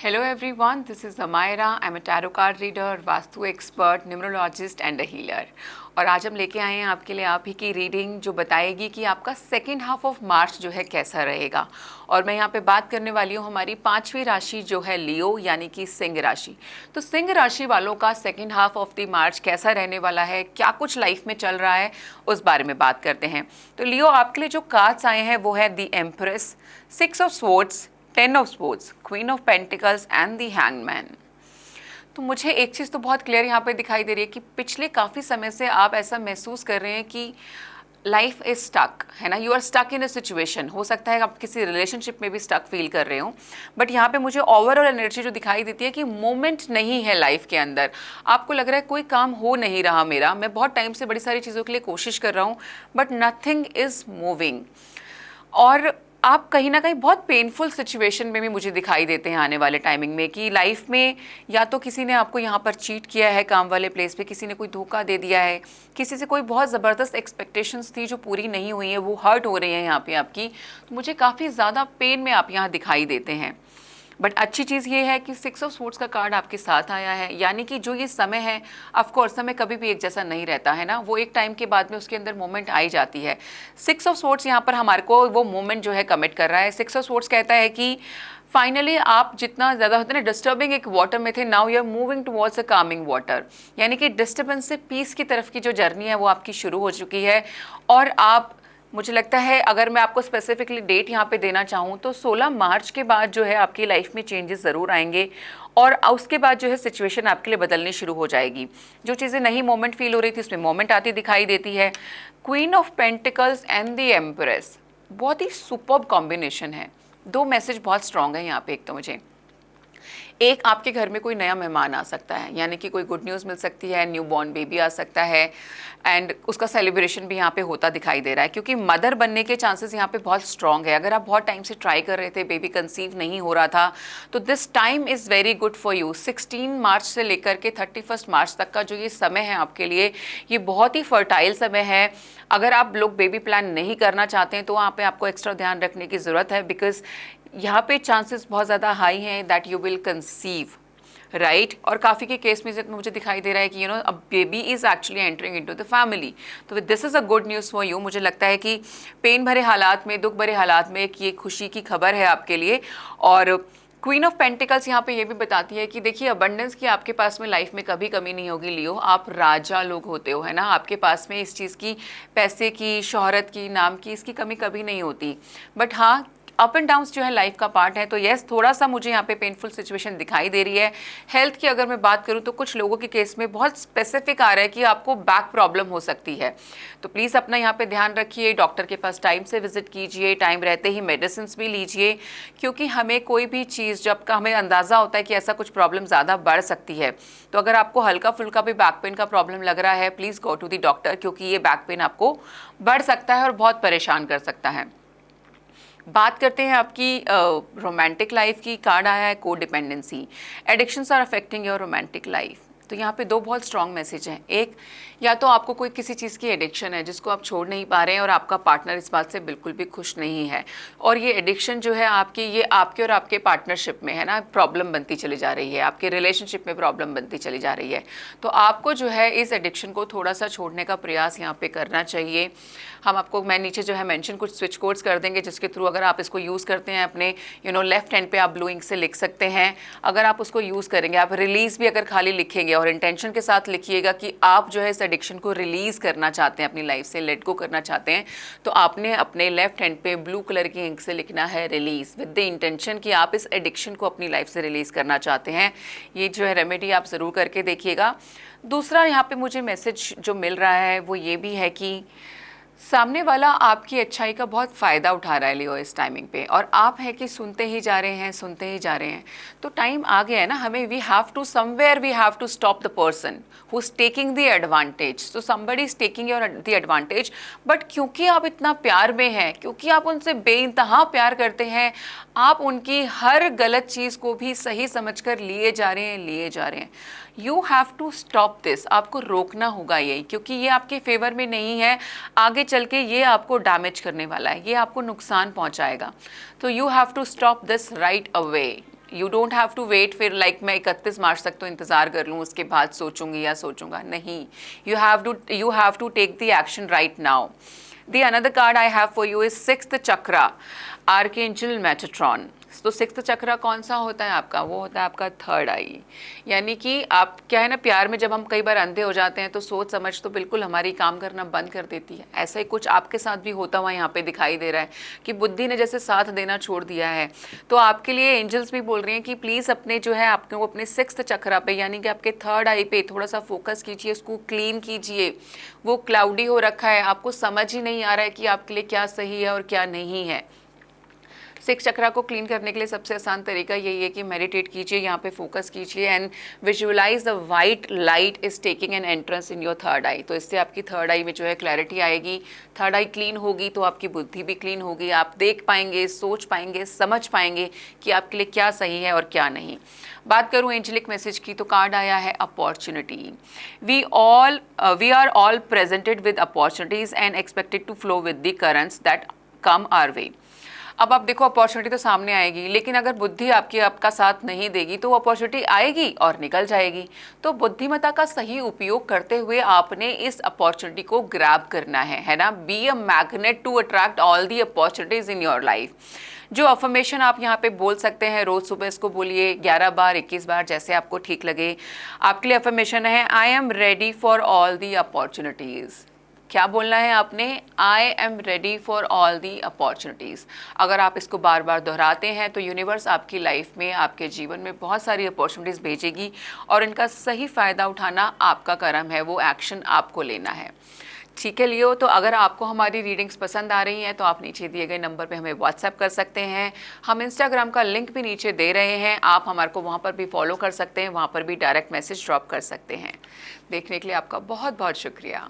Hello everyone, this is Amaira. I'm a tarot card reader, vastu expert, numerologist and a healer. और आज हम लेके आए हैं आपके लिए आप ही की रीडिंग जो बताएगी कि आपका सेकेंड हाफ ऑफ मार्च जो है कैसा रहेगा। और मैं यहाँ पे बात करने वाली हूँ हमारी पांचवी राशि जो है लियो यानी कि सिंह राशि। तो सिंह राशि वालों का सेकेंड हाफ ऑफ द मार्च कैसा रहने वाला है, क्या कुछ लाइफ में चल रहा है, उस बारे में बात करते हैं। तो लियो आपके लिए जो कार्ड्स आए हैं वो है the empress, 6 of swords, 10 of sports, queen of pentacles and the hangman. तो मुझे एक चीज़ तो बहुत क्लियर यहाँ पे दिखाई दे रही है कि पिछले काफ़ी समय से आप ऐसा महसूस कर रहे हैं कि लाइफ इज स्टक, है ना। You are stuck in a situation. हो सकता है आप किसी रिलेशनशिप में भी स्टक फील कर रहे हो, बट यहाँ पे मुझे ओवरऑल एनर्जी जो दिखाई देती है कि मोमेंट नहीं है लाइफ के अंदर। आपको लग रहा है कोई काम हो नहीं रहा मेरा, मैं बहुत टाइम से बड़ी सारी चीज़ों के लिए कोशिश कर रहा हूँ बट नथिंग इज़ मूविंग। और आप कहीं ना कहीं बहुत पेनफुल सिचुएशन में भी मुझे दिखाई देते हैं आने वाले टाइमिंग में कि लाइफ में या तो किसी ने आपको यहाँ पर चीट किया है काम वाले प्लेस पे, किसी ने कोई धोखा दे दिया है, किसी से कोई बहुत ज़बरदस्त एक्सपेक्टेशंस थी जो पूरी नहीं हुई है, वो हर्ट हो रही हैं यहाँ पे आपकी। तो मुझे काफ़ी ज़्यादा पेन में आप यहाँ दिखाई देते हैं। बट अच्छी चीज़ ये है कि 6 ऑफ स्वॉर्ड्स का कार्ड आपके साथ आया है, यानी कि जो ये समय है, ऑफ कोर्स समय कभी भी एक जैसा नहीं रहता है ना, वो एक टाइम के बाद में उसके अंदर मोमेंट आई जाती है। 6 ऑफ स्वॉर्ड्स यहाँ पर हमारे को वो मोमेंट जो है कमिट कर रहा है। 6 ऑफ स्वॉर्ड्स कहता है कि फाइनली आप जितना ज़्यादा होते हैं ना डिस्टर्बिंग एक वाटर में थे, now you are moving towards a calming water, यानी कि डिस्टर्बेंस से पीस की तरफ की जो जर्नी है वो आपकी शुरू हो चुकी है। और आप, मुझे लगता है अगर मैं आपको स्पेसिफिकली डेट यहाँ पे देना चाहूँ तो 16 मार्च के बाद जो है आपकी लाइफ में चेंजेस ज़रूर आएंगे और उसके बाद जो है सिचुएशन आपके लिए बदलनी शुरू हो जाएगी। जो चीज़ें नहीं मोमेंट फील हो रही थी उसमें मोमेंट आती दिखाई देती है। Queen of pentacles and the empress, बहुत ही सुपर्ब कॉम्बिनेशन है। दो मैसेज बहुत स्ट्रॉन्ग है यहाँ पे। एक तो मुझे एक, आपके घर में कोई नया मेहमान आ सकता है, यानी कि कोई गुड न्यूज़ मिल सकती है, न्यू बॉर्न बेबी आ सकता है एंड उसका सेलिब्रेशन भी यहाँ पे होता दिखाई दे रहा है क्योंकि मदर बनने के चांसेस यहाँ पे बहुत स्ट्रॉन्ग है। अगर आप बहुत टाइम से ट्राई कर रहे थे, बेबी कंसीव नहीं हो रहा था, तो this time is very good for you. 16 मार्च से लेकर के 31 मार्च तक का जो ये समय है आपके लिए, ये बहुत ही फर्टाइल समय है। अगर आप लोग बेबी प्लान नहीं करना चाहते हैं तो वहाँ पे आपको एक्स्ट्रा ध्यान रखने की ज़रूरत है, बिकॉज यहाँ पे चांसेस बहुत ज़्यादा हाई हैं that you will conceive, right. और काफ़ी के केस में मुझे दिखाई दे रहा है कि a baby is actually entering into the family. तो this is a good news for you. मुझे लगता है कि पेन भरे हालात में, दुख भरे हालात में एक ये खुशी की खबर है आपके लिए। और क्वीन ऑफ पेंटिकल्स यहाँ पे ये भी बताती है कि देखिए अबंडेंस की आपके पास में लाइफ में कभी कमी नहीं होगी लियो। आप राजा लोग होते हो, है ना। आपके पास में इस चीज़ की, पैसे की, शोहरत की, नाम की, इसकी कमी कभी नहीं होती। बट हाँ, अप एंड डाउन्स जो है लाइफ का पार्ट है। तो यस, थोड़ा सा मुझे यहाँ पे पेनफुल सिचुएशन दिखाई दे रही है। हेल्थ की अगर मैं बात करूँ तो कुछ लोगों के केस में बहुत स्पेसिफिक आ रहा है कि आपको बैक प्रॉब्लम हो सकती है। तो प्लीज़ अपना यहाँ पे ध्यान रखिए, डॉक्टर के पास टाइम से विजिट कीजिए, टाइम रहते ही मेडिसिन भी लीजिए, क्योंकि हमें कोई भी चीज़ जब का हमें अंदाज़ा होता है कि ऐसा कुछ प्रॉब्लम ज़्यादा बढ़ सकती है, तो अगर आपको हल्का फुल्का भी बैक पेन का प्रॉब्लम लग रहा है, please go to the doctor, क्योंकि ये बैक पेन आपको बढ़ सकता है और बहुत परेशान कर सकता है। बात करते हैं आपकी रोमांटिक लाइफ की। कार्ड आया है codependency, addictions are affecting your romantic life. तो यहाँ पे दो बहुत स्ट्रॉन्ग मैसेज हैं। एक, या तो आपको कोई किसी चीज़ की एडिक्शन है जिसको आप छोड़ नहीं पा रहे हैं और आपका पार्टनर इस बात से बिल्कुल भी खुश नहीं है, और ये एडिक्शन जो है आपकी, ये आपके और आपके पार्टनरशिप में, है ना, प्रॉब्लम बनती चली जा रही है, आपके रिलेशनशिप में प्रॉब्लम बनती चली जा रही है। तो आपको जो है इस एडिक्शन को थोड़ा सा छोड़ने का प्रयास यहाँ पे करना चाहिए। हम आपको, मैं नीचे जो है मेंशन कुछ स्विच कोड्स कर देंगे जिसके थ्रू अगर आप इसको यूज़ करते हैं अपने लेफ्ट हैंड पे आप ब्लू इंक से लिख सकते हैं। अगर आप उसको यूज़ करेंगे, आप रिलीज़ भी अगर खाली लिखेंगे और इंटेंशन के साथ लिखिएगा कि आप जो है इस एडिक्शन को रिलीज़ करना चाहते हैं, अपनी लाइफ से लेट गो करना चाहते हैं, तो आपने अपने लेफ्ट हैंड पे ब्लू कलर की इंक से लिखना है रिलीज़, विद द इंटेंशन कि आप इस एडिक्शन को अपनी लाइफ से रिलीज़ करना चाहते हैं। ये जो है रेमेडी आप ज़रूर करके देखिएगा। दूसरा यहाँ पे मुझे मैसेज जो मिल रहा है वो ये भी है कि सामने वाला आपकी अच्छाई का बहुत फ़ायदा उठा रहा है लियो इस टाइमिंग पे, और आप है कि सुनते ही जा रहे हैं, सुनते ही जा रहे हैं। तो टाइम आ गया है ना, हमें we have to somewhere, we have to stop the person who is taking the advantage. So somebody is taking your the advantage, but क्योंकि आप इतना प्यार में हैं, क्योंकि आप उनसे बेइंतहा प्यार करते हैं, आप उनकी हर गलत चीज़ को भी सही समझकर लिए जा रहे हैं, लिए जा रहे हैं। You have to stop this, आपको रोकना होगा ये, क्योंकि ये आपके फेवर में नहीं है। आगे चल के ये आपको डैमेज करने वाला है, ये आपको नुकसान पहुंचाएगा। तो you have to stop this right away. You don't have to wait फिर लाइक मैं 31 मार्च तक तो इंतज़ार कर लूँ, उसके बाद सोचूंगी या सोचूंगा नहीं. You have to take the action right now. The another card I have for you is sixth chakra, Archangel Metatron. तो सिक्स्थ चक्रा कौन सा होता है आपका? वो होता है आपका थर्ड आई. यानी कि आप क्या है ना, प्यार में जब हम कई बार अंधे हो जाते हैं तो सोच समझ तो बिल्कुल हमारी काम करना बंद कर देती है. ऐसा ही कुछ आपके साथ भी होता हुआ यहाँ पे दिखाई दे रहा है कि बुद्धि ने जैसे साथ देना छोड़ दिया है. तो आपके लिए एंजल्स भी बोल रही हैं कि प्लीज़ अपने जो है आपको अपने सिक्स्थ चक्रा पे यानी कि आपके थर्ड आई पे थोड़ा सा फोकस कीजिए, उसको क्लीन कीजिए. वो क्लाउडी हो रखा है, आपको समझ ही नहीं आ रहा है कि आपके लिए क्या सही है और क्या नहीं है. सिक्स चक्रा को क्लीन करने के लिए सबसे आसान तरीका यही है कि मेडिटेट कीजिए, यहाँ पे फोकस कीजिए and visualise the white light is taking an entrance in your third eye. तो इससे आपकी थर्ड आई में जो है क्लैरिटी आएगी. थर्ड आई क्लीन होगी तो आपकी बुद्धि भी क्लीन होगी. आप देख पाएंगे, सोच पाएंगे, समझ पाएंगे कि आपके लिए क्या सही है और क्या नहीं. बात करूँ एंजेलिक मैसेज की तो कार्ड आया है opportunity. We are all presented with opportunities and expected to flow with the currents that come our way. अब आप देखो अपॉर्चुनिटी तो सामने आएगी, लेकिन अगर बुद्धि आपका साथ नहीं देगी तो वो अपॉर्चुनिटी आएगी और निकल जाएगी. तो बुद्धिमत्ता का सही उपयोग करते हुए आपने इस अपॉर्चुनिटी को ग्रैब करना है ना. Be a magnet to attract all the opportunities in your life. जो अफर्मेशन आप यहाँ पे बोल सकते हैं, रोज़ सुबह इसको बोलिए 11 बार 21 बार जैसे आपको ठीक लगे. आपके लिए अफर्मेशन है I am ready for all the opportunities. क्या बोलना है आपने? I am ready for all the opportunities. अगर आप इसको बार बार दोहराते हैं तो यूनिवर्स आपकी लाइफ में, आपके जीवन में बहुत सारी अपॉर्चुनिटीज़ भेजेगी और इनका सही फ़ायदा उठाना आपका कर्म है, वो एक्शन आपको लेना है. ठीक है लियो, तो अगर आपको हमारी रीडिंग्स पसंद आ रही हैं तो आप नीचे दिए गए नंबर पे हमें व्हाट्सएप कर सकते हैं. हम इंस्टाग्राम का लिंक भी नीचे दे रहे हैं, आप हमारे को वहाँ पर भी फॉलो कर सकते हैं, वहाँ पर भी डायरेक्ट मैसेज ड्रॉप कर सकते हैं. देखने के लिए आपका बहुत बहुत शुक्रिया.